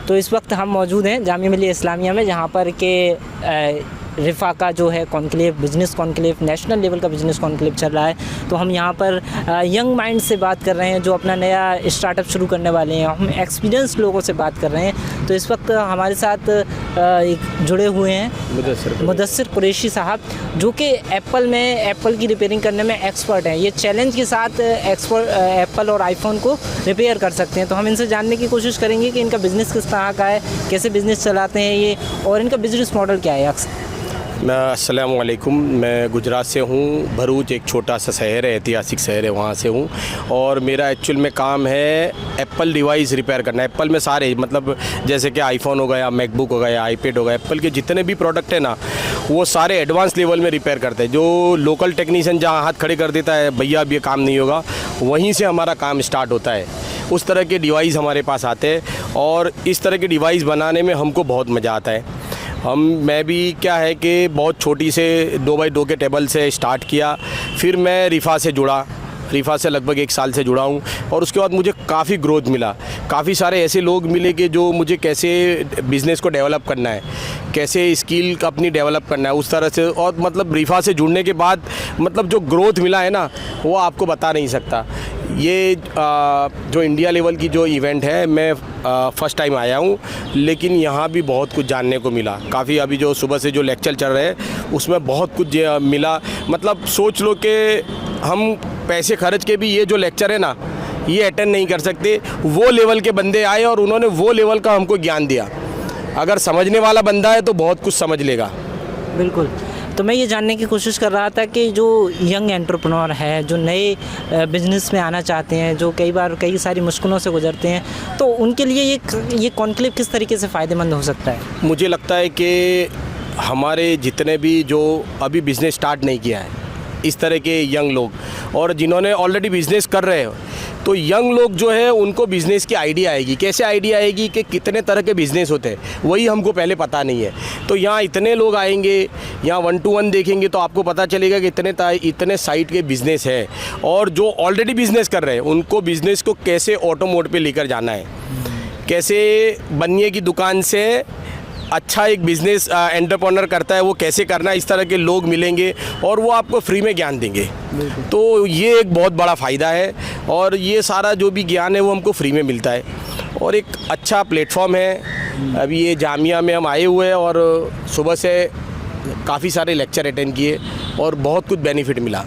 तो इस वक्त हम मौजूद हैं जामिया मिल्लिया इस्लामिया में, जहाँ पर के रिफ़ा का जो है conclave, business conclave, national level का बिज़नेस कॉन्क्लेव चल रहा है। तो हम यहाँ पर यंग माइंड से बात कर रहे हैं जो अपना नया स्टार्टअप शुरू करने वाले हैं। हम एक्सपीरियंस लोगों से बात कर रहे हैं। तो इस वक्त हमारे साथ एक जुड़े हुए हैं मुदस्सिर कुरैशी साहब, जो कि एप्पल की रिपेयरिंग करने में एक्सपर्ट हैं। ये चैलेंज के साथ एप्पल और आईफोन को रिपेयर कर सकते हैं। तो हम इनसे जानने की कोशिश करेंगे कि इनका बिज़नेस किस तरह का है, कैसे बिज़नेस चलाते हैं ये, और इनका बिज़नेस मॉडल क्या है। अस्सलामु अलैकुम। मैं गुजरात से हूँ। भरूच एक छोटा सा शहर है, ऐतिहासिक शहर है, वहाँ से हूँ। और मेरा एक्चुअल में काम है एप्पल डिवाइस रिपेयर करना। एप्पल में सारे, मतलब जैसे कि आईफोन हो गया, मैकबुक हो गया, आईपैड हो गया, एप्पल के जितने भी प्रोडक्ट है ना, वो सारे एडवांस लेवल में रिपेयर करते हैं। जो लोकल टेक्नीशियन जहाँ हाथ खड़े कर देता है, भैया अब ये काम नहीं होगा, वहीं से हमारा काम स्टार्ट होता है। उस तरह के डिवाइस हमारे पास आते हैं और इस तरह के डिवाइस बनाने में हमको बहुत मज़ा आता है। मैं भी क्या है कि बहुत छोटी से 2x2 के टेबल से स्टार्ट किया, फिर मैं रिफ़ा से जुड़ा। रिफ़ा से लगभग 1 साल से जुड़ा हूँ और उसके बाद मुझे काफ़ी ग्रोथ मिला। काफ़ी सारे ऐसे लोग मिले कि जो मुझे कैसे बिज़नेस को डेवलप करना है, कैसे स्किल का अपनी डेवलप करना है, उस तरह से। और मतलब रिफ़ा से जुड़ने के बाद मतलब जो ग्रोथ मिला है ना, वो आपको बता नहीं सकता। ये जो इंडिया लेवल की जो इवेंट है, मैं फ़र्स्ट टाइम आया हूँ, लेकिन यहाँ भी बहुत कुछ जानने को मिला। काफ़ी अभी जो सुबह से जो लेक्चर चल रहे हैं उसमें बहुत कुछ मिला। मतलब सोच लो कि हम पैसे खर्च के भी ये जो लेक्चर है ना, ये अटेंड नहीं कर सकते। वो लेवल के बंदे आए और उन्होंने वो लेवल का हमको ज्ञान दिया। अगर समझने वाला बंदा है तो बहुत कुछ समझ लेगा। बिल्कुल। तो मैं ये जानने की कोशिश कर रहा था कि जो यंग एंटरप्रेन्योर है, जो नए बिज़नेस में आना चाहते हैं, जो कई सारी मुश्किलों से गुजरते हैं, तो उनके लिए ये कॉन्क्लेव किस तरीके से फ़ायदेमंद हो सकता है। मुझे लगता है कि हमारे जितने भी जो अभी बिज़नेस स्टार्ट नहीं किया है, इस तरह के यंग लोग, और जिन्होंने ऑलरेडी बिज़नेस कर रहे हो, तो यंग लोग जो है उनको बिज़नेस की आइडिया आएगी। कैसे आइडिया आएगी कि कितने तरह के बिज़नेस होते हैं, वही हमको पहले पता नहीं है। तो यहाँ इतने लोग आएंगे, यहाँ 1 to 1 देखेंगे तो आपको पता चलेगा कि इतने साइड के बिज़नेस है। और जो ऑलरेडी बिज़नेस कर रहे हैं उनको बिज़नेस को कैसे ऑटो मोड पे लेकर जाना है, कैसे बनिए की दुकान से अच्छा एक बिज़नेस एंटरप्रेन्योर करता है वो कैसे करना है। इस तरह के लोग मिलेंगे और वो आपको फ्री में ज्ञान देंगे। तो ये एक बहुत बड़ा फ़ायदा है और ये सारा जो भी ज्ञान है वो हमको फ्री में मिलता है और एक अच्छा प्लेटफॉर्म है। अभी ये जामिया में हम आए हुए हैं और सुबह से काफ़ी सारे लेक्चर अटेंड किए और बहुत कुछ बेनिफिट मिला।